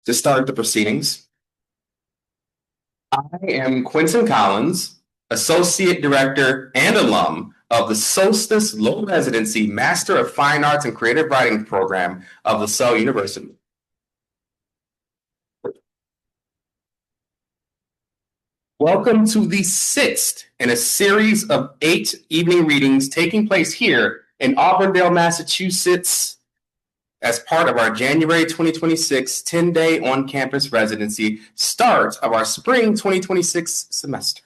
To start the proceedings, I am Quentin Collins, Associate Director and alum of the Solstice Low Residency Master of Fine Arts and Creative Writing program of LaSalle University. Welcome to the sixth in a series of 8 evening readings taking place here in Auburndale, Massachusetts, as part of our January 2026 10-day on-campus residency, start of our spring 2026 semester.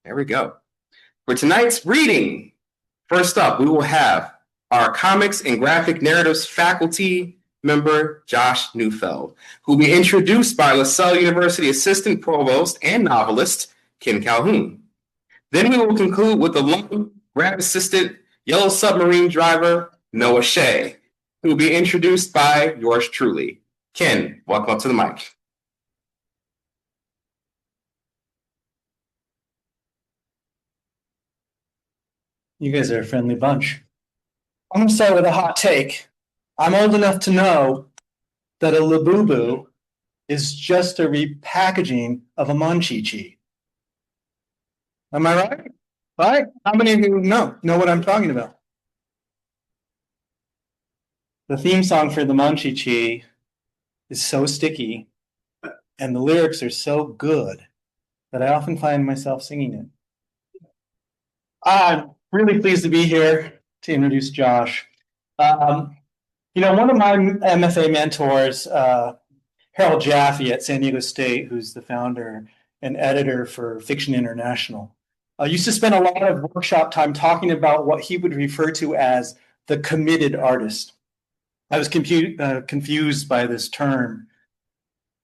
There we go. For tonight's reading, first up, we will have our comics and graphic narratives faculty member, Josh Neufeld, who will be introduced by LaSalle University Assistant Provost and novelist, Ken Calhoun. Then we will conclude with alum grad assistant, Yellow Submarine driver, Noah Shea, who will be introduced by yours truly. Ken, welcome up to the mic. You guys are a friendly bunch. I'm going to start with a hot take. I'm old enough to know that a Labubu is just a repackaging of a Monchichi. Am I right? Right? How many of you know what I'm talking about? The theme song for the Monchichi is so sticky and the lyrics are so good that I often find myself singing it. I'm really pleased to be here to introduce Josh. One of my MFA mentors, Harold Jaffe at San Diego State, who's the founder and editor for Fiction International, used to spend a lot of workshop time talking about what he would refer to as the committed artist. I was confused by this term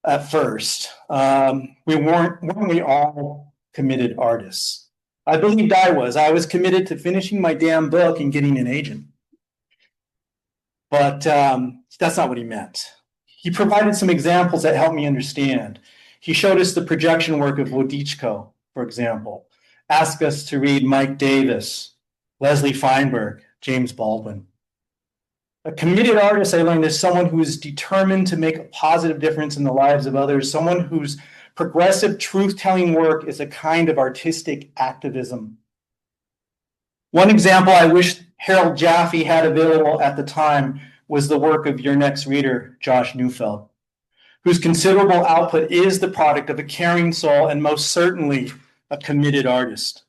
at first. Weren't we all committed artists? I believed I was. I was committed to finishing my damn book and getting an agent. But that's not what he meant. He provided some examples that helped me understand. He showed us the projection work of Wodichko, for example, asked us to read Mike Davis, Leslie Feinberg, James Baldwin. A committed artist, I learned, is someone who is determined to make a positive difference in the lives of others, someone whose progressive truth-telling work is a kind of artistic activism. One example I wish Harold Jaffe had available at the time was the work of your next reader, Josh Neufeld, whose considerable output is the product of a caring soul and most certainly a committed artist.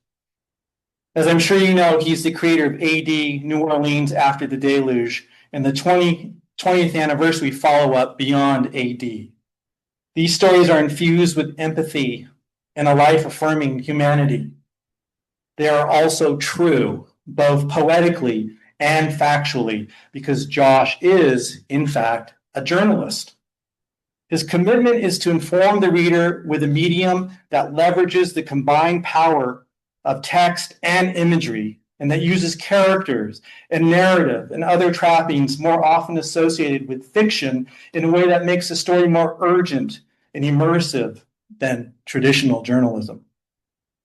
As I'm sure you know, he's the creator of AD, New Orleans After the Deluge, and the 20th anniversary follow-up, Beyond AD. These stories are infused with empathy and a life-affirming humanity. They are also true, both poetically and factually, because Josh is, in fact, a journalist. His commitment is to inform the reader with a medium that leverages the combined power of text and imagery, and that uses characters and narrative and other trappings more often associated with fiction in a way that makes the story more urgent and immersive than traditional journalism.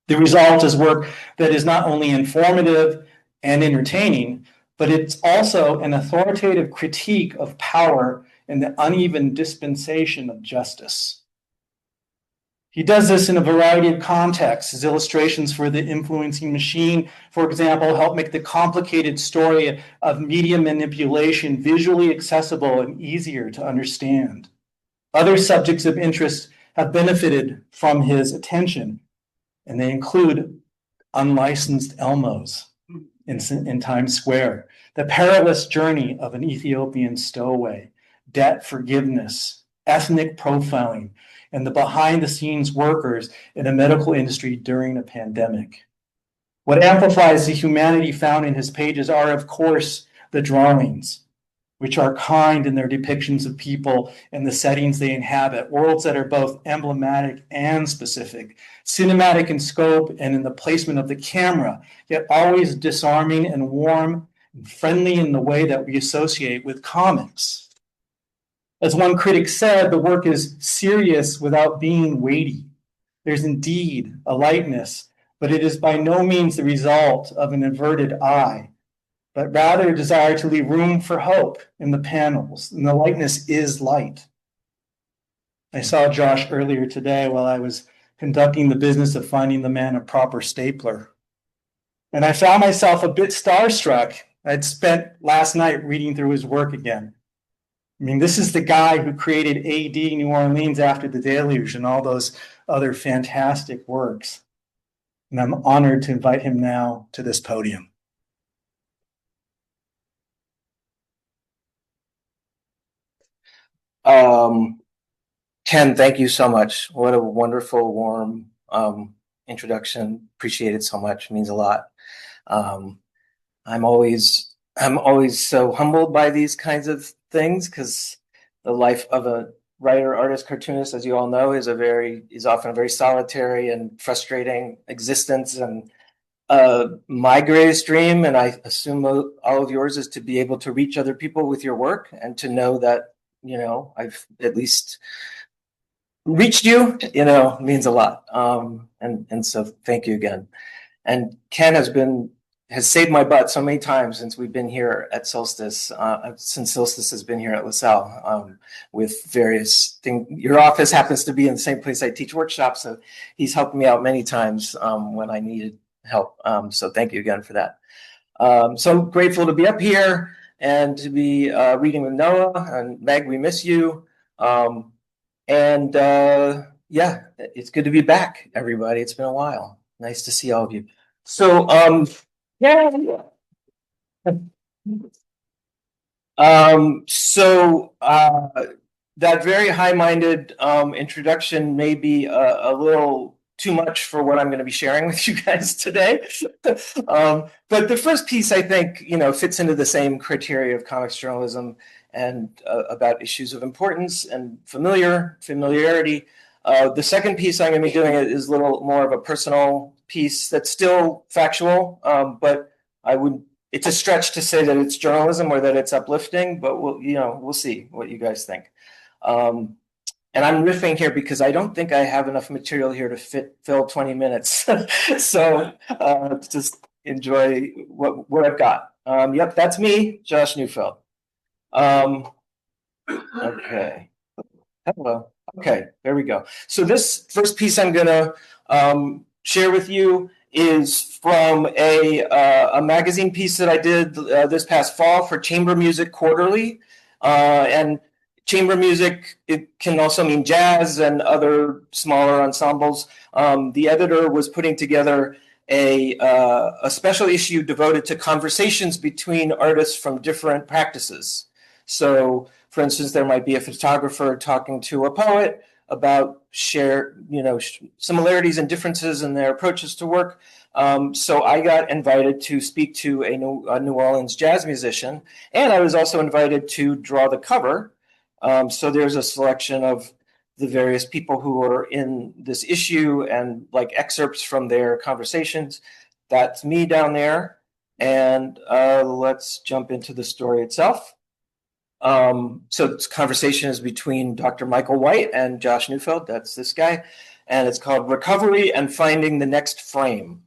The result is work that is not only informative and entertaining, but it's also an authoritative critique of power and the uneven dispensation of justice. He does this in a variety of contexts. His illustrations for The Influencing Machine, for example, help make the complicated story of media manipulation visually accessible and easier to understand. Other subjects of interest have benefited from his attention, and they include unlicensed Elmos in Times Square, the perilous journey of an Ethiopian stowaway, debt forgiveness, ethnic profiling, and the behind-the-scenes workers in the medical industry during a pandemic. What amplifies the humanity found in his pages are, of course, the drawings, which are kind in their depictions of people and the settings they inhabit, worlds that are both emblematic and specific, cinematic in scope and in the placement of the camera, yet always disarming and warm and friendly in the way that we associate with comics. As one critic said, the work is serious without being weighty. There's indeed a lightness, but it is by no means the result of an averted eye, but rather a desire to leave room for hope in the panels, and the lightness is light. I saw Josh earlier today while I was conducting the business of finding the man a proper stapler. And I found myself a bit starstruck. I'd spent last night reading through his work again. I mean, this is the guy who created AD New Orleans After the Deluge and all those other fantastic works. And I'm honored to invite him now to this podium. Ken, thank you so much. What a wonderful, warm introduction. Appreciate it so much. It means a lot. I'm always so humbled by these kinds of things because the life of a writer, artist, cartoonist, as you all know, is often a very solitary and frustrating existence. And my greatest dream, and I assume all of yours, is to be able to reach other people with your work and to know that, I've at least reached you, means a lot. And so thank you again. And Ken has saved my butt so many times since we've been here at Solstice, since Solstice has been here at LaSalle, with various things. Your office happens to be in the same place I teach workshops, so he's helped me out many times when I needed help. So thank you again for that. So grateful to be up here and to be reading with Noah and Meg. We miss you. And yeah, it's good to be back, everybody. It's been a while. Nice to see all of you. So yeah. That very high-minded introduction may be a little too much for what I'm going to be sharing with you guys today. But the first piece, I think, fits into the same criteria of comics journalism and about issues of importance and familiarity. The second piece I'm going to be doing is a little more of a personal piece that's still factual, but it's a stretch to say that it's journalism or that it's uplifting, but we'll see what you guys think. And I'm riffing here because I don't think I have enough material here to fill 20 minutes. So just enjoy what I've got. Yep, that's me, Josh Neufeld. Okay. Hello. Okay, there we go. So this first piece I'm going to share with you is from a magazine piece that I did this past fall for Chamber Music Quarterly. And chamber music, it can also mean jazz and other smaller ensembles. The editor was putting together a special issue devoted to conversations between artists from different practices. So, for instance, there might be a photographer talking to a poet about similarities and differences in their approaches to work. So I got invited to speak to a New Orleans jazz musician, and I was also invited to draw the cover. So there's a selection of the various people who are in this issue and like excerpts from their conversations. That's me down there. And let's jump into the story itself. So this conversation is between Dr. Michael White and Josh Neufeld. That's this guy. And it's called Recovery and Finding the Next Frame.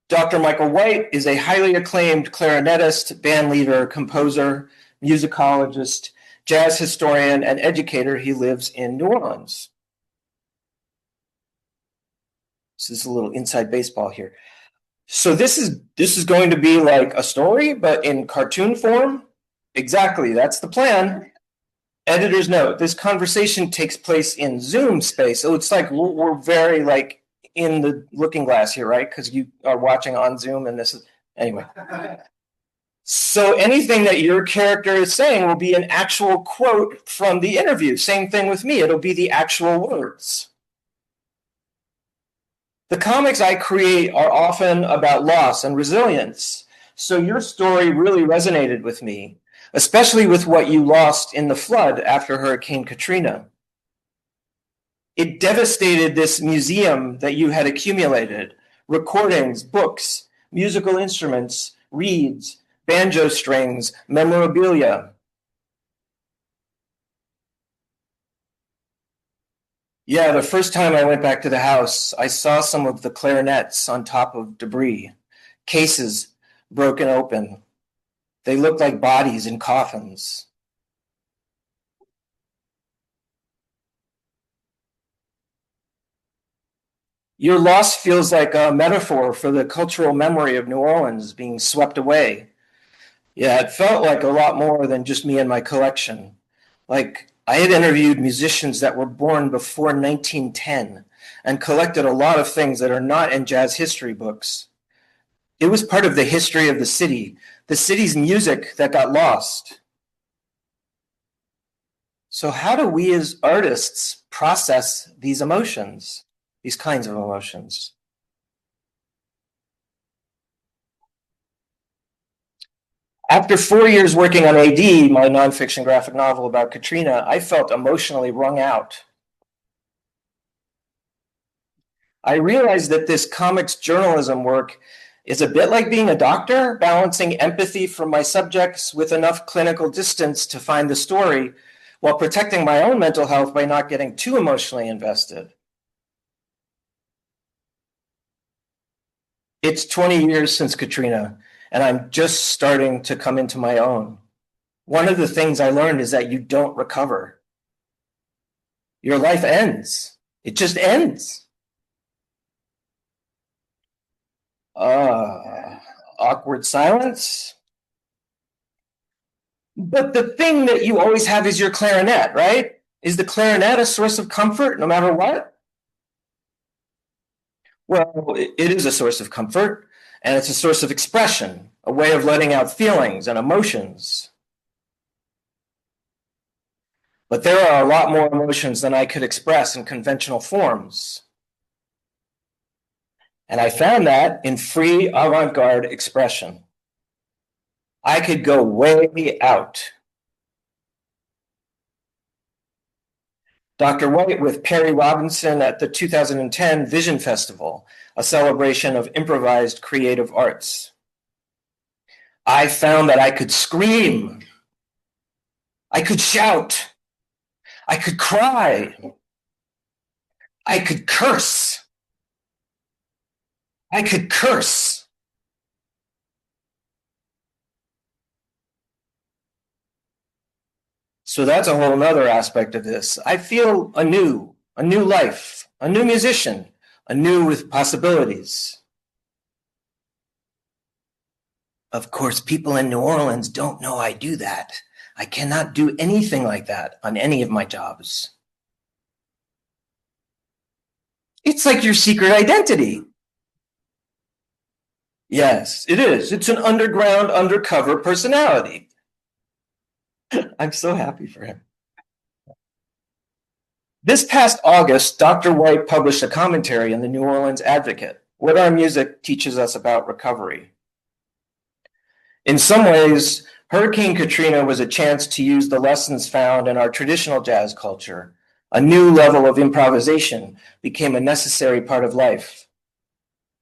Dr. Michael White is a highly acclaimed clarinetist, band leader, composer, musicologist, jazz historian, and educator. He lives in New Orleans. This is a little inside baseball here. So this is going to be like a story, but in cartoon form. Exactly, that's the plan. Editor's note: this conversation takes place in Zoom space, so it's like we're very like in the looking glass here, right? Because you are watching on Zoom, and this is anyway. So anything that your character is saying will be an actual quote from the interview. Same thing with me; it'll be the actual words. The comics I create are often about loss and resilience. So your story really resonated with me, especially with what you lost in the flood after Hurricane Katrina. It devastated this museum that you had accumulated: recordings, books, musical instruments, reeds, banjo strings, memorabilia. Yeah, the first time I went back to the house, I saw some of the clarinets on top of debris, cases broken open. They looked like bodies in coffins. Your loss feels like a metaphor for the cultural memory of New Orleans being swept away. Yeah, it felt like a lot more than just me and my collection. Like, I had interviewed musicians that were born before 1910 and collected a lot of things that are not in jazz history books. It was part of the history of the city's music that got lost. So how do we as artists process these emotions, these kinds of emotions? After 4 years working on AD, my nonfiction graphic novel about Katrina, I felt emotionally wrung out. I realized that this comics journalism work is a bit like being a doctor, balancing empathy from my subjects with enough clinical distance to find the story, while protecting my own mental health by not getting too emotionally invested. It's 20 years since Katrina, and I'm just starting to come into my own. One of the things I learned is that you don't recover. Your life ends. It just ends. Awkward silence. But the thing that you always have is your clarinet, right? Is the clarinet a source of comfort no matter what? Well, it is a source of comfort, and it's a source of expression, a way of letting out feelings and emotions. But there are a lot more emotions than I could express in conventional forms. And I found that in free avant-garde expression. I could go way out. Dr. White with Perry Robinson at the 2010 Vision Festival, a celebration of improvised creative arts. I found that I could scream. I could shout. I could cry. I could curse. I could curse. So that's a whole other aspect of this. I feel a new life, a new musician, anew with possibilities. Of course, people in New Orleans don't know I do that. I cannot do anything like that on any of my jobs. It's like your secret identity. Yes, it is. It's an underground, undercover personality. I'm so happy for him. This past August, Dr. White published a commentary in the New Orleans Advocate, What Our Music Teaches Us About Recovery. In some ways, Hurricane Katrina was a chance to use the lessons found in our traditional jazz culture. A new level of improvisation became a necessary part of life.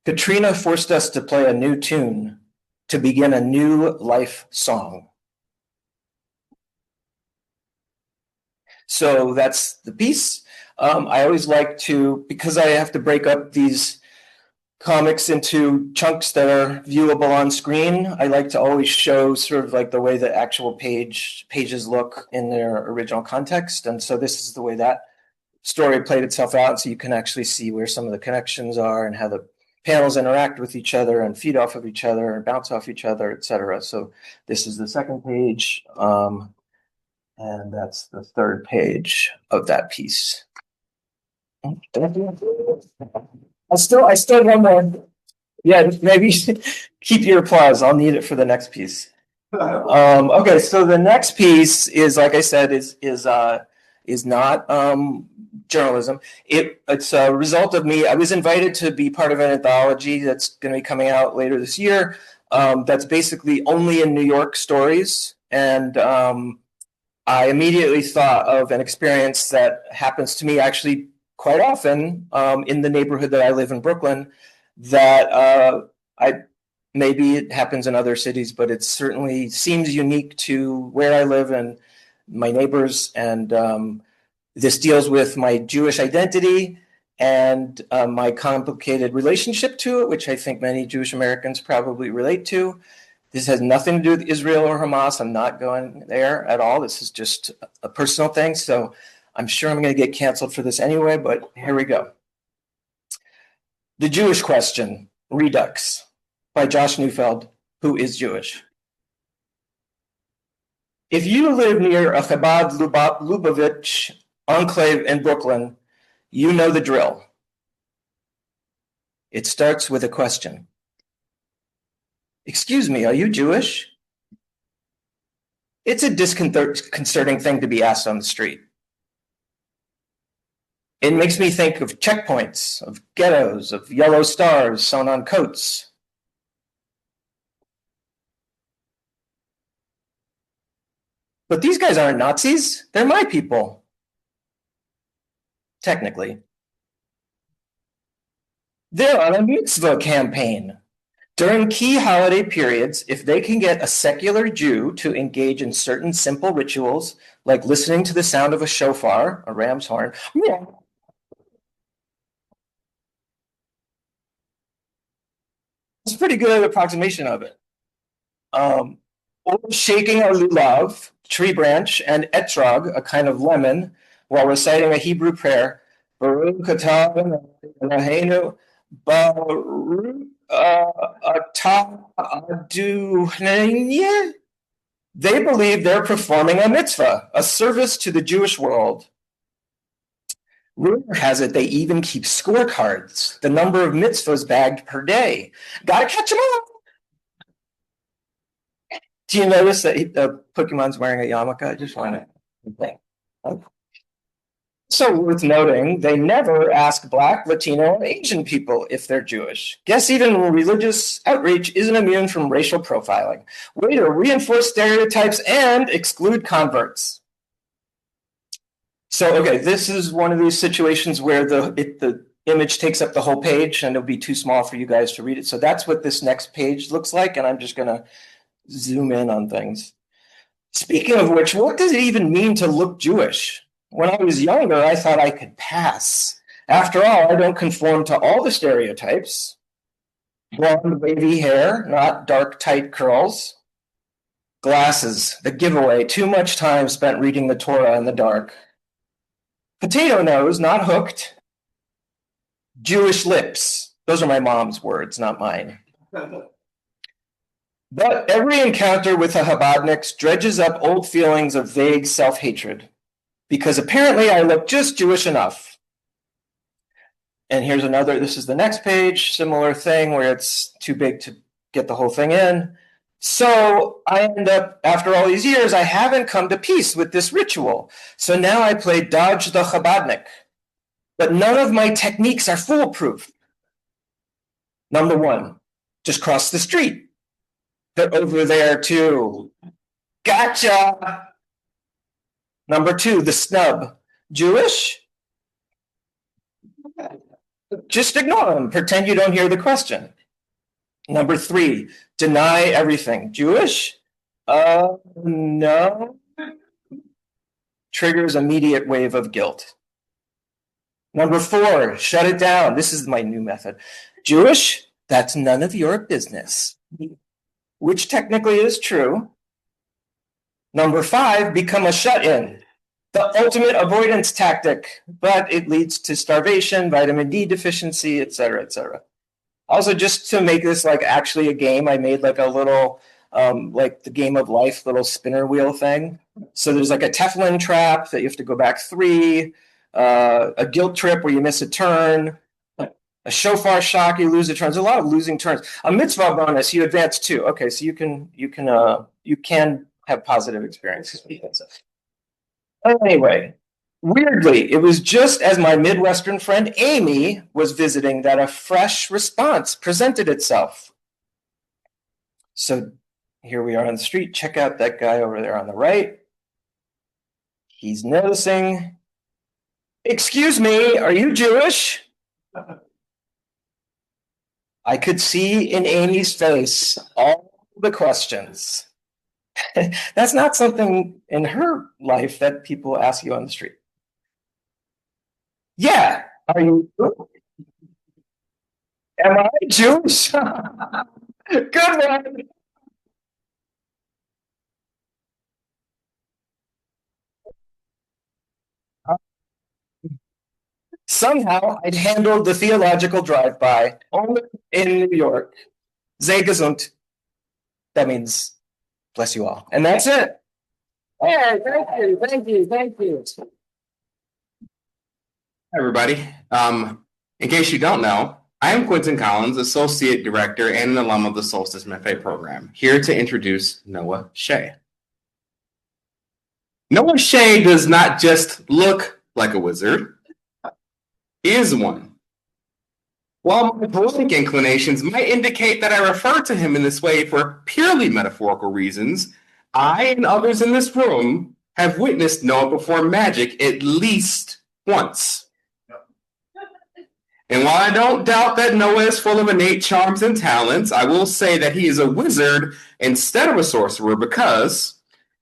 Katrina forced us to play a new tune, to begin a new life song. So that's the piece. I always like to, because I have to break up these comics into chunks that are viewable on screen, I like to always show sort of like the way the actual pages look in their original context. And so this is the way that story played itself out. So you can actually see where some of the connections are and how the panels interact with each other and feed off of each other and bounce off each other, etc. So this is the second page. And that's the third page of that piece. I still have one more. Yeah, maybe keep your applause. I'll need it for the next piece. Okay, so the next piece is, like I said, is not journalism. It's a result of me. I was invited to be part of an anthology that's going to be coming out later this year. That's basically only in New York stories, and I immediately thought of an experience that happens to me actually quite often in the neighborhood that I live in, Brooklyn, that maybe it happens in other cities, but it certainly seems unique to where I live and my neighbors. And this deals with my Jewish identity and my complicated relationship to it, which I think many Jewish Americans probably relate to. This has nothing to do with Israel or Hamas. I'm not going there at all. This is just a personal thing. So I'm sure I'm going to get canceled for this anyway, but here we go. The Jewish Question, Redux, by Josh Neufeld, who is Jewish. If you live near a Chabad Lubavitch enclave in Brooklyn, you know the drill. It starts with a question. Excuse me, are you Jewish? It's a disconcerting thing to be asked on the street. It makes me think of checkpoints, of ghettos, of yellow stars sewn on coats. But these guys aren't Nazis. They're my people. Technically. They're on a mitzvah campaign. During key holiday periods, if they can get a secular Jew to engage in certain simple rituals, like listening to the sound of a shofar, a ram's horn, it's a pretty good approximation of it. Or shaking a lulav, tree branch, and etrog, a kind of lemon, while reciting a Hebrew prayer. Baruch atah Eloheinu, Baruch atah Adonai. They believe they're performing a mitzvah, a service to the Jewish world. Rumor has it they even keep scorecards, the number of mitzvahs bagged per day. Gotta catch them all. Do you notice that Pokemon's wearing a yarmulke? I just want to think. So worth noting, they never ask Black, Latino, or Asian people if they're Jewish. Guess even religious outreach isn't immune from racial profiling. Way to reinforce stereotypes and exclude converts. So, okay, this is one of these situations where the image takes up the whole page and it'll be too small for you guys to read it. So that's what this next page looks like, and I'm just going to zoom in on things. Speaking of which, what does it even mean to look Jewish? When I was younger, I thought I could pass. After all, I don't conform to all the stereotypes. Blonde, wavy hair, not dark, tight curls. Glasses, the giveaway, too much time spent reading the Torah in the dark. Potato nose, not hooked. Jewish lips. Those are my mom's words, not mine. But every encounter with the Chabadniks dredges up old feelings of vague self-hatred, because apparently I look just Jewish enough. And here's another, this is the next page, similar thing where it's too big to get the whole thing in. So I end up, after all these years, I haven't come to peace with this ritual. So now I play Dodge the Chabadnik. But none of my techniques are foolproof. Number one, just cross the street. They're over there too. Gotcha. Number two, the snub. Jewish? Just ignore them. Pretend you don't hear the question. Number three, deny everything. Jewish? No. Triggers immediate wave of guilt. Number four, shut it down. This is my new method. Jewish? That's none of your business. Which technically is true. Number five, become a shut-in. The ultimate avoidance tactic, but it leads to starvation, vitamin D deficiency, et cetera, et cetera. Also, just to make this like actually a game, I made like a little, like the game of life, little spinner wheel thing. So there's like a Teflon trap that you have to go back 3, a guilt trip where you miss a turn, a shofar shock, you lose a turn. There's a lot of losing turns. A mitzvah bonus, you advance 2. Okay, so you can have positive experiences. Anyway, weirdly, it was just as my Midwestern friend Amy was visiting that a fresh response presented itself. So here we are on the street. Check out that guy over there on the right. He's noticing. Excuse me, are you Jewish? I could see in Amy's face all the questions. That's not something in her life that people ask you on the street. Yeah, are you? Am I Jewish? Good one. Somehow I'd handled the theological drive-by only in New York. Sei gesund. That means bless you all. And that's it. Hey, thank you. Hi, everybody. In case you don't know, I am Quentin Collins, Associate Director and an alum of the Solstice MFA program, here to introduce Noah Shea. Noah Shea does not just look like a wizard, he is one. While my poetic inclinations might indicate that I refer to him in this way for purely metaphorical reasons, I and others in this room have witnessed Noah perform magic at least once. And while I don't doubt that Noah is full of innate charms and talents, I will say that he is a wizard instead of a sorcerer because,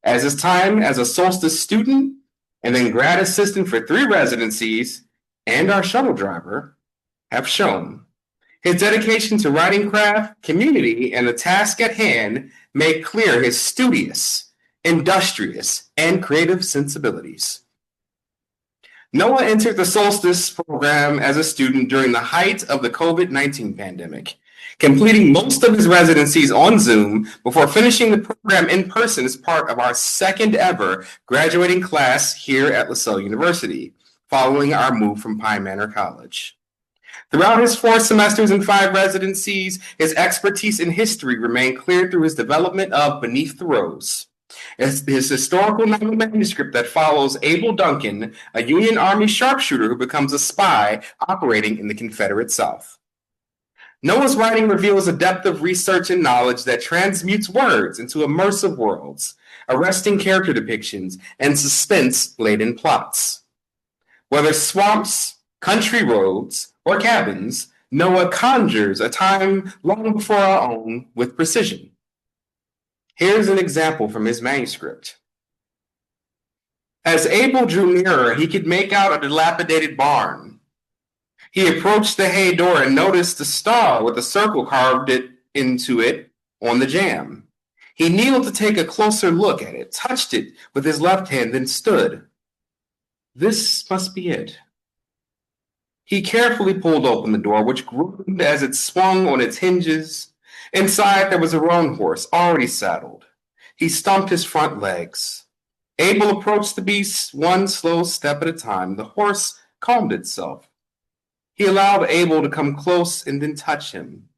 as his time as a Solstice student and then grad assistant for 3 residencies and our shuttle driver have shown, his dedication to writing craft, community, and the task at hand make clear his studious, industrious, and creative sensibilities. Noah entered the Solstice program as a student during the height of the COVID-19 pandemic, completing most of his residencies on Zoom before finishing the program in person as part of our second ever graduating class here at LaSalle University, following our move from Pine Manor College. Throughout his 4 semesters and 5 residencies, his expertise in history remained clear through his development of Beneath the Rose, his historical novel manuscript that follows Abel Duncan, a Union Army sharpshooter who becomes a spy operating in the Confederate South. Noah's writing reveals a depth of research and knowledge that transmutes words into immersive worlds, arresting character depictions, and suspense-laden plots. Whether swamps, country roads, or cabins, Noah conjures a time long before our own with precision. Here's an example from his manuscript. As Abel drew nearer, he could make out a dilapidated barn. He approached the hay door and noticed a star with a circle carved into it on the jamb. He kneeled to take a closer look at it, touched it with his left hand, then stood. This must be it. He carefully pulled open the door, which groaned as it swung on its hinges. Inside, there was a roan horse, already saddled. He stumped his front legs. Abel approached the beast one slow step at a time. The horse calmed itself. He allowed Abel to come close and then touch him.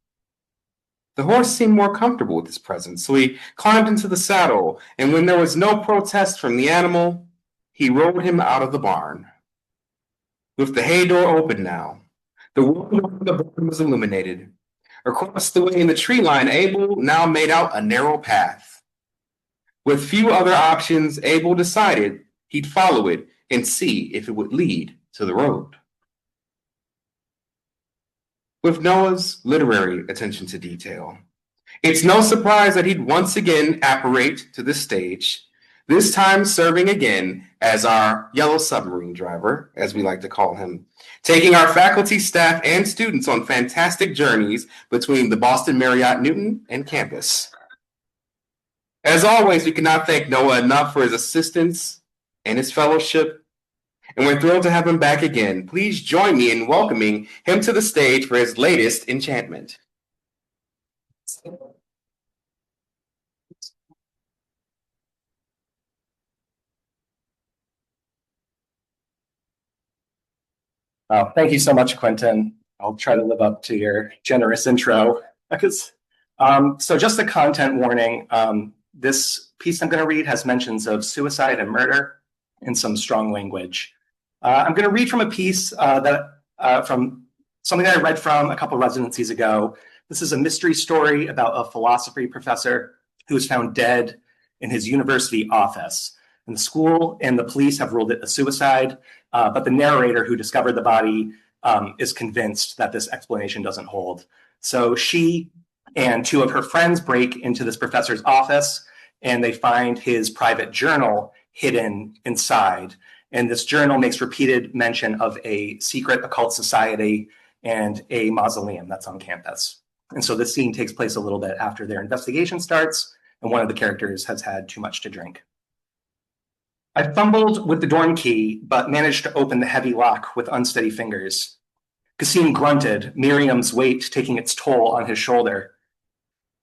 The horse seemed more comfortable with his presence, so he climbed into the saddle, and when there was no protest from the animal, he rode him out of the barn. With the hay door open now, the world of the barn was illuminated. Across the way in the tree line, Abel now made out a narrow path. With few other options, Abel decided he'd follow it and see if it would lead to the road. With Noah's literary attention to detail, it's no surprise that he'd once again apparate to the stage, this time serving again as our yellow submarine driver, as we like to call him, taking our faculty, staff, and students on fantastic journeys between the Boston Marriott Newton and campus. As always, we cannot thank Noah enough for his assistance and his fellowship, and we're thrilled to have him back again. Please join me in welcoming him to the stage for his latest enchantment. Oh, thank you so much, Quentin. I'll try to live up to your generous intro. So just a content warning. This piece I'm going to read has mentions of suicide and murder and some strong language. I'm going to read from a piece from something that I read from a couple residencies ago. This is a mystery story about a philosophy professor who was found dead in his university office. And the school and the police have ruled it a suicide, but the narrator who discovered the body is convinced that this explanation doesn't hold. So she and 2 of her friends break into this professor's office, and they find his private journal hidden inside. And this journal makes repeated mention of a secret occult society and a mausoleum that's on campus. And so this scene takes place a little bit after their investigation starts, and one of the characters has had too much to drink. I fumbled with the dorm key, but managed to open the heavy lock with unsteady fingers. Kasim grunted, Miriam's weight taking its toll on his shoulder.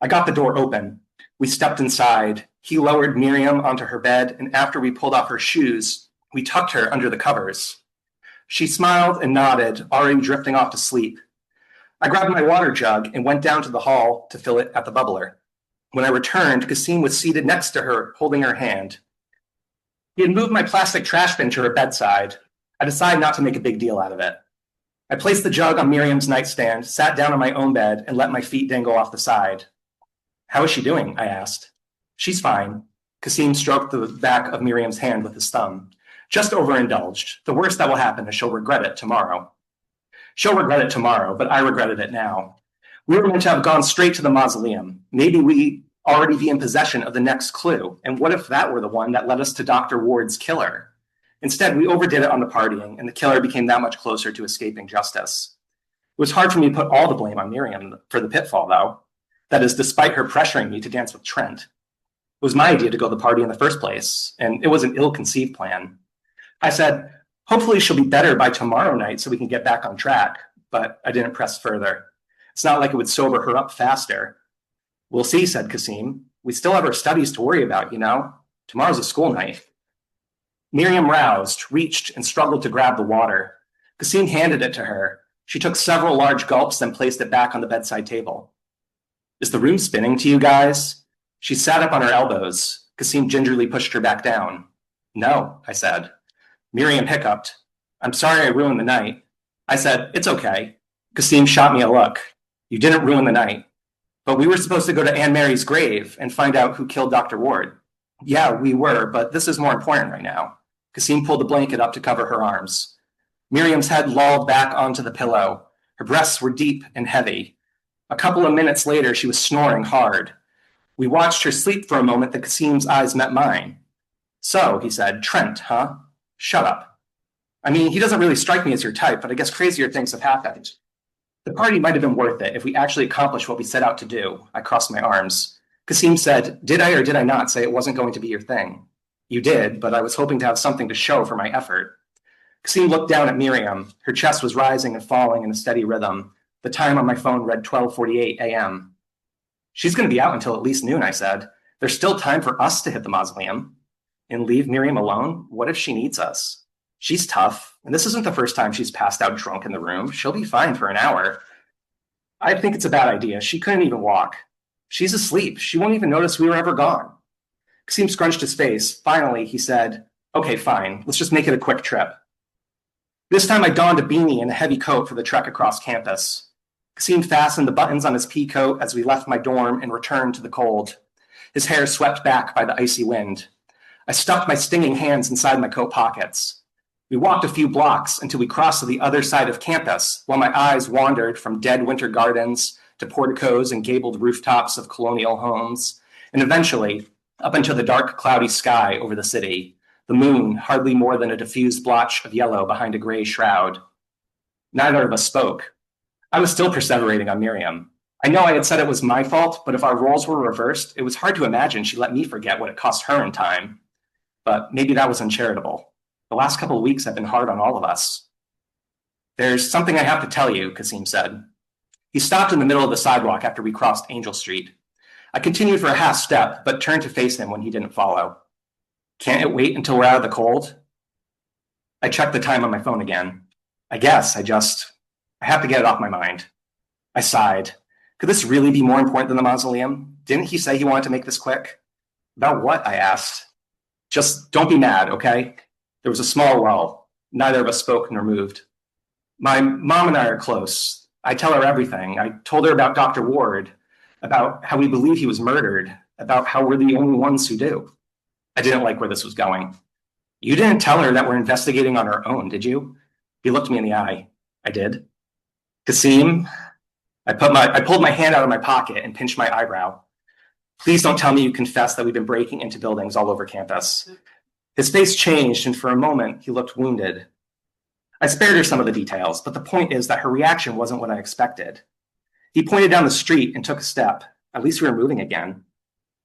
I got the door open. We stepped inside. He lowered Miriam onto her bed, and after we pulled off her shoes, we tucked her under the covers. She smiled and nodded, already drifting off to sleep. I grabbed my water jug and went down to the hall to fill it at the bubbler. When I returned, Kasim was seated next to her, holding her hand. He had moved my plastic trash bin to her bedside. I decided not to make a big deal out of it. I placed the jug on Miriam's nightstand, sat down on my own bed, and let my feet dangle off the side. How is she doing? I asked. She's fine. Kasim stroked the back of Miriam's hand with his thumb. Just overindulged. The worst that will happen is she'll regret it tomorrow. She'll regret it tomorrow, but I regretted it now. We were meant to have gone straight to the mausoleum. Maybe we already be in possession of the next clue. And what if that were the one that led us to Dr. Ward's killer? Instead, we overdid it on the partying, and the killer became that much closer to escaping justice. It was hard for me to put all the blame on Miriam for the pitfall, though. That is, despite her pressuring me to dance with Trent. It was my idea to go to the party in the first place, and it was an ill-conceived plan. I said, hopefully she'll be better by tomorrow night so we can get back on track, but I didn't press further. It's not like it would sober her up faster. We'll see, said Kasim. We still have our studies to worry about, you know? Tomorrow's a school night. Miriam roused, reached, and struggled to grab the water. Kasim handed it to her. She took several large gulps, then placed it back on the bedside table. Is the room spinning to you guys? She sat up on her elbows. Kasim gingerly pushed her back down. No, I said. Miriam hiccuped. I'm sorry I ruined the night. I said, it's okay. Kasim shot me a look. You didn't ruin the night. But we were supposed to go to Anne Mary's grave and find out who killed Dr. Ward. Yeah, we were, but this is more important right now. Kasim pulled the blanket up to cover her arms. Miriam's head lolled back onto the pillow. Her breaths were deep and heavy. A couple of minutes later, she was snoring hard. We watched her sleep for a moment that Kasim's eyes met mine. So, he said, Trent, huh? Shut up. I mean, he doesn't really strike me as your type, but I guess crazier things have happened. The party might have been worth it if we actually accomplished what we set out to do. I crossed my arms. Kasim said, did I or did I not say it wasn't going to be your thing? You did, but I was hoping to have something to show for my effort. Kasim looked down at Miriam. Her chest was rising and falling in a steady rhythm. The time on my phone read 12:48 a.m. She's going to be out until at least noon, I said. There's still time for us to hit the mausoleum. And leave Miriam alone? What if she needs us? She's tough, and this isn't the first time she's passed out drunk in the room. She'll be fine for an hour. I think it's a bad idea. She couldn't even walk. She's asleep. She won't even notice we were ever gone. Kasim scrunched his face. Finally, he said, okay, fine. Let's just make it a quick trip. This time I donned a beanie and a heavy coat for the trek across campus. Kasim fastened the buttons on his pea coat as we left my dorm and returned to the cold. His hair swept back by the icy wind. I stuffed my stinging hands inside my coat pockets. We walked a few blocks until we crossed to the other side of campus, while my eyes wandered from dead winter gardens to porticos and gabled rooftops of colonial homes, and eventually up into the dark, cloudy sky over the city, the moon hardly more than a diffused blotch of yellow behind a gray shroud. Neither of us spoke. I was still perseverating on Miriam. I know I had said it was my fault, but if our roles were reversed, it was hard to imagine she let me forget what it cost her in time. But maybe that was uncharitable. The last couple of weeks have been hard on all of us. There's something I have to tell you, Kasim said. He stopped in the middle of the sidewalk after we crossed Angel Street. I continued for a half step, but turned to face him when he didn't follow. Can't it wait until we're out of the cold? I checked the time on my phone again. I guess I have to get it off my mind. I sighed. Could this really be more important than the mausoleum? Didn't he say he wanted to make this quick? About what? I asked. Just don't be mad, okay? There was a small lull. Neither of us spoke nor moved. My mom and I are close. I tell her everything. I told her about Dr. Ward, about how we believe he was murdered, about how we're the only ones who do. I didn't like where this was going. You didn't tell her that we're investigating on our own, did you? He looked me in the eye. I did. Kasim, I pulled my hand out of my pocket and pinched my eyebrow. Please don't tell me you confess that we've been breaking into buildings all over campus. His face changed, and for a moment, he looked wounded. I spared her some of the details, but the point is that her reaction wasn't what I expected. He pointed down the street and took a step. At least we were moving again.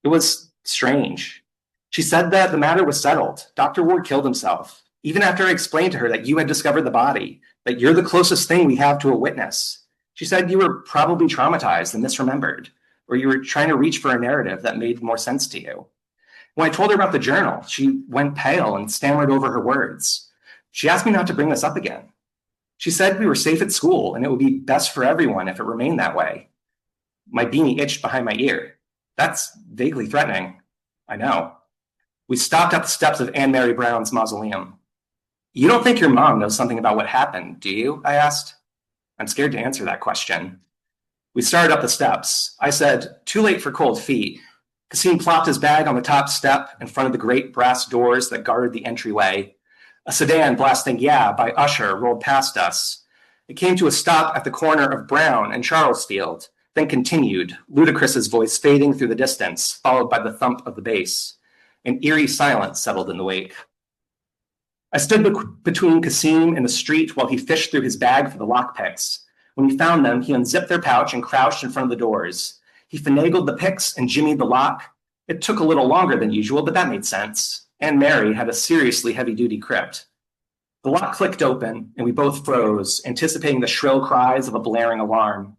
It was strange. She said that the matter was settled. Dr. Ward killed himself. Even after I explained to her that you had discovered the body, that you're the closest thing we have to a witness. She said you were probably traumatized and misremembered, or you were trying to reach for a narrative that made more sense to you. When I told her about the journal, she went pale and stammered over her words. She asked me not to bring this up again. She said we were safe at school and it would be best for everyone if it remained that way. My beanie itched behind my ear. That's vaguely threatening. I know. We stopped at the steps of Anne Mary Brown's mausoleum. You don't think your mom knows something about what happened, do you? I asked. I'm scared to answer that question. We started up the steps. I said, too late for cold feet. Kasim plopped his bag on the top step in front of the great brass doors that guarded the entryway. A sedan blasting Yeah by Usher rolled past us. It came to a stop at the corner of Brown and Charlesfield, then continued, Ludacris's voice fading through the distance, followed by the thump of the bass. An eerie silence settled in the wake. I stood between Kasim and the street while he fished through his bag for the lockpicks. When he found them, he unzipped their pouch and crouched in front of the doors. He finagled the picks and jimmied the lock. It took a little longer than usual, but that made sense. Anne Mary had a seriously heavy-duty crypt. The lock clicked open, and we both froze, anticipating the shrill cries of a blaring alarm.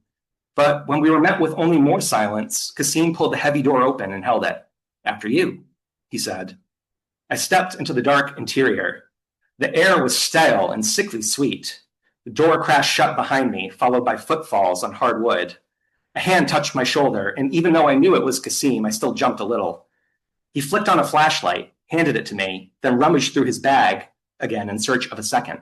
But when we were met with only more silence, Kasim pulled the heavy door open and held it. After you, he said. I stepped into the dark interior. The air was stale and sickly sweet. The door crashed shut behind me, followed by footfalls on hard wood. A hand touched my shoulder, and even though I knew it was Kasim, I still jumped a little. He flicked on a flashlight, handed it to me, then rummaged through his bag again in search of a second.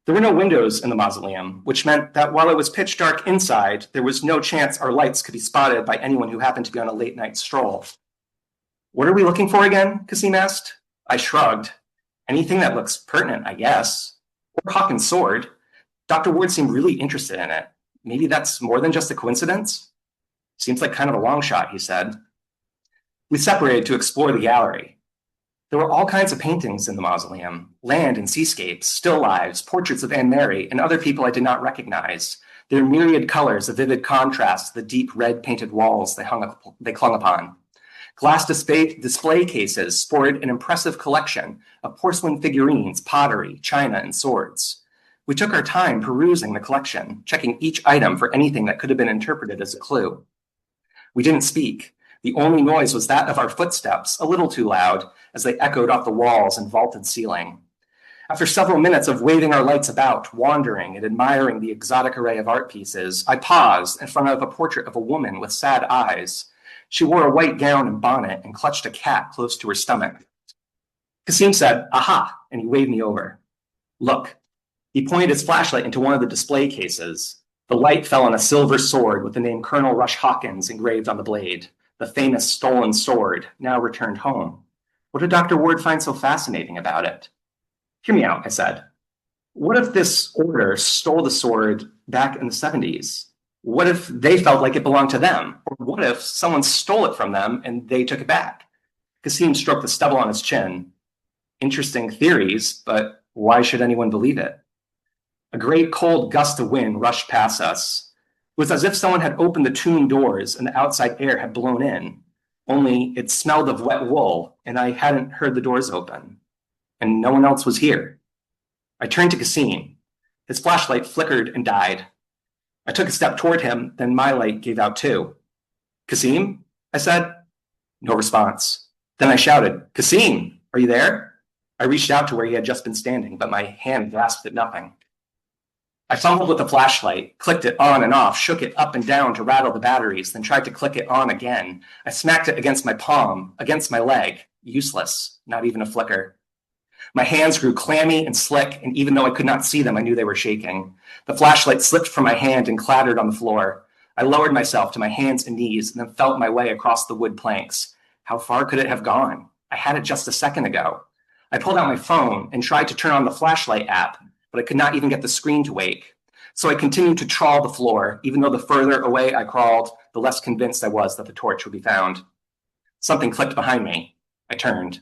There were no windows in the mausoleum, which meant that while it was pitch dark inside, there was no chance our lights could be spotted by anyone who happened to be on a late night stroll. What are we looking for again? Kasim asked. I shrugged. Anything that looks pertinent, I guess. Or Hawkins' sword. Dr. Ward seemed really interested in it. Maybe that's more than just a coincidence? Seems like kind of a long shot, he said. We separated to explore the gallery. There were all kinds of paintings in the mausoleum, land and seascapes, still lives, portraits of Anne Mary, and other people I did not recognize. Their myriad colors, a vivid contrast to the deep red painted walls they clung upon. Glass display cases sported an impressive collection of porcelain figurines, pottery, china, and swords. We took our time perusing the collection, checking each item for anything that could have been interpreted as a clue. We didn't speak. The only noise was that of our footsteps, a little too loud, as they echoed off the walls and vaulted ceiling. After several minutes of waving our lights about, wandering and admiring the exotic array of art pieces, I paused in front of a portrait of a woman with sad eyes. She wore a white gown and bonnet and clutched a cat close to her stomach. Kasim said, "Aha," and he waved me over. Look. He pointed his flashlight into one of the display cases. The light fell on a silver sword with the name Colonel Rush Hawkins engraved on the blade, the famous stolen sword, now returned home. What did Dr. Ward find so fascinating about it? Hear me out, I said. What if this order stole the sword back in the 70s? What if they felt like it belonged to them? Or what if someone stole it from them and they took it back? Kasim stroked the stubble on his chin. Interesting theories, but why should anyone believe it? A great cold gust of wind rushed past us. It was as if someone had opened the tomb doors and the outside air had blown in, only it smelled of wet wool and I hadn't heard the doors open. And no one else was here. I turned to Kasim. His flashlight flickered and died. I took a step toward him, then my light gave out too. Kasim? I said. No response. Then I shouted, Kasim, are you there? I reached out to where he had just been standing, but my hand grasped at nothing. I fumbled with the flashlight, clicked it on and off, shook it up and down to rattle the batteries, then tried to click it on again. I smacked it against my palm, against my leg. Useless, not even a flicker. My hands grew clammy and slick, and even though I could not see them, I knew they were shaking. The flashlight slipped from my hand and clattered on the floor. I lowered myself to my hands and knees and then felt my way across the wood planks. How far could it have gone? I had it just a second ago. I pulled out my phone and tried to turn on the flashlight app, but I could not even get the screen to wake. So I continued to trawl the floor, even though the further away I crawled, the less convinced I was that the torch would be found. Something clicked behind me. I turned.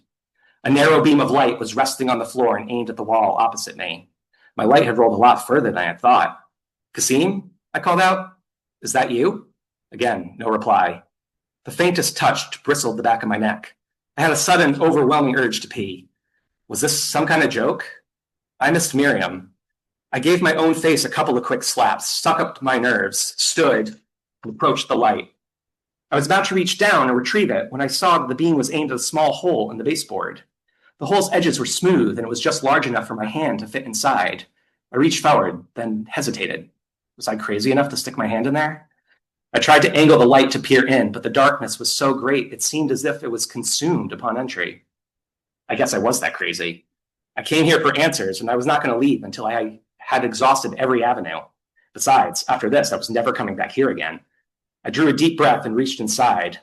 A narrow beam of light was resting on the floor and aimed at the wall opposite me. My light had rolled a lot further than I had thought. Kasim? I called out. Is that you? Again, no reply. The faintest touch bristled the back of my neck. I had a sudden, overwhelming urge to pee. Was this some kind of joke? I missed Miriam. I gave my own face a couple of quick slaps, stuck up my nerves, stood, and approached the light. I was about to reach down and retrieve it when I saw that the beam was aimed at a small hole in the baseboard. The hole's edges were smooth, and it was just large enough for my hand to fit inside. I reached forward, then hesitated. Was I crazy enough to stick my hand in there? I tried to angle the light to peer in, but the darkness was so great it seemed as if it was consumed upon entry. I guess I was that crazy. I came here for answers, and I was not going to leave until I had exhausted every avenue. Besides, after this, I was never coming back here again. I drew a deep breath and reached inside.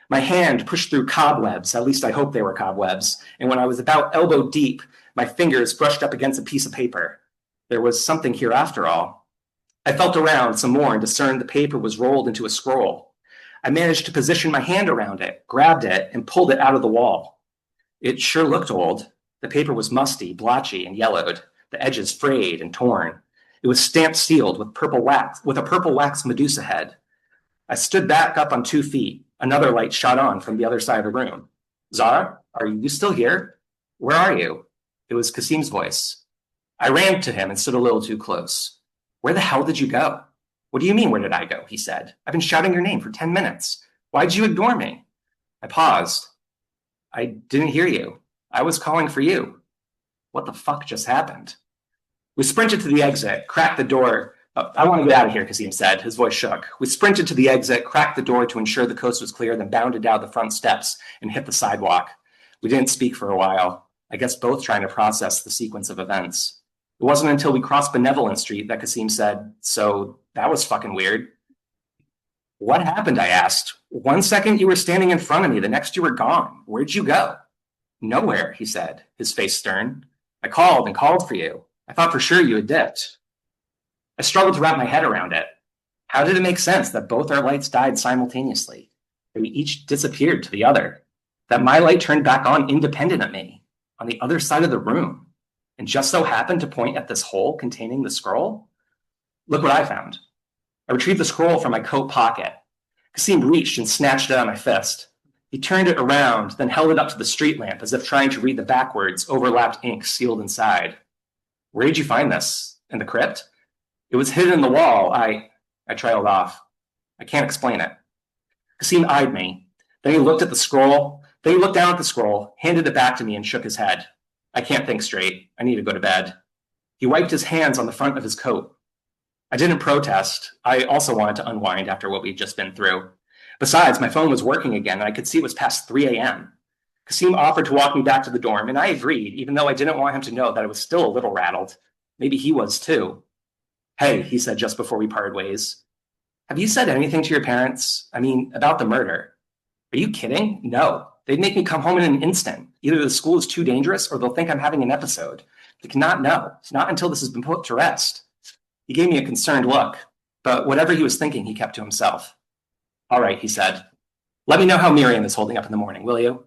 My hand pushed through cobwebs, at least I hoped they were cobwebs, and when I was about elbow deep, my fingers brushed up against a piece of paper. There was something here after all. I felt around some more and discerned the paper was rolled into a scroll. I managed to position my hand around it, grabbed it, and pulled it out of the wall. It sure looked old. The paper was musty, blotchy, and yellowed, the edges frayed and torn. It was stamped sealed with a purple wax Medusa head. I stood back up on 2 feet. Another light shot on from the other side of the room. Zara, are you still here? Where are you? It was Kasim's voice. I ran to him and stood a little too close. Where the hell did you go? What do you mean, where did I go? He said. I've been shouting your name for 10 minutes. Why did you ignore me? I paused. I didn't hear you. I was calling for you. What the fuck just happened? We sprinted to the exit, cracked the door. I want to get out of here, Kasim said. His voice shook. We sprinted to the exit, cracked the door to ensure the coast was clear, then bounded down the front steps and hit the sidewalk. We didn't speak for a while, I guess both trying to process the sequence of events. It wasn't until we crossed Benevolent Street that Kasim said, so that was fucking weird. What happened? I asked. 1 second you were standing in front of me, the next you were gone. Where'd you go? Nowhere, he said, his face stern. I called and called for you. I thought for sure you had dipped. I struggled to wrap my head around it. How did it make sense that both our lights died simultaneously? That we each disappeared to the other? That my light turned back on independent of me, on the other side of the room, and just so happened to point at this hole containing the scroll? Look what I found. I retrieved the scroll from my coat pocket. Kasim reached and snatched it out of my fist. He turned it around, then held it up to the street lamp as if trying to read the backwards, overlapped ink sealed inside. Where did you find this? In the crypt? It was hidden in the wall. I trailed off. I can't explain it. Kasim eyed me. Then he looked at the scroll. Then he looked down at the scroll, handed it back to me, and shook his head. I can't think straight. I need to go to bed. He wiped his hands on the front of his coat. I didn't protest. I also wanted to unwind after what we'd just been through. Besides, my phone was working again, and I could see it was past 3 a.m. Kasim offered to walk me back to the dorm, and I agreed, even though I didn't want him to know that I was still a little rattled. Maybe he was too. Hey, he said just before we parted ways. Have you said anything to your parents? I mean, about the murder? Are you kidding? No. They'd make me come home in an instant. Either the school is too dangerous or they'll think I'm having an episode. They cannot know. Not until this has been put to rest. He gave me a concerned look, but whatever he was thinking, he kept to himself. All right, he said. Let me know how Miriam is holding up in the morning, will you?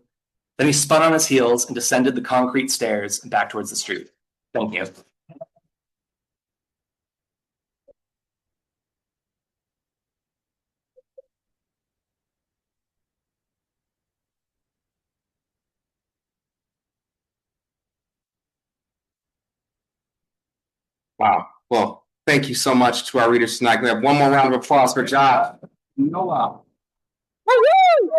Then he spun on his heels and descended the concrete stairs and back towards the street. Thank you. Wow. Well, thank you so much to our readers tonight. We have one more round of applause for Josh. Noah. Woo-hoo!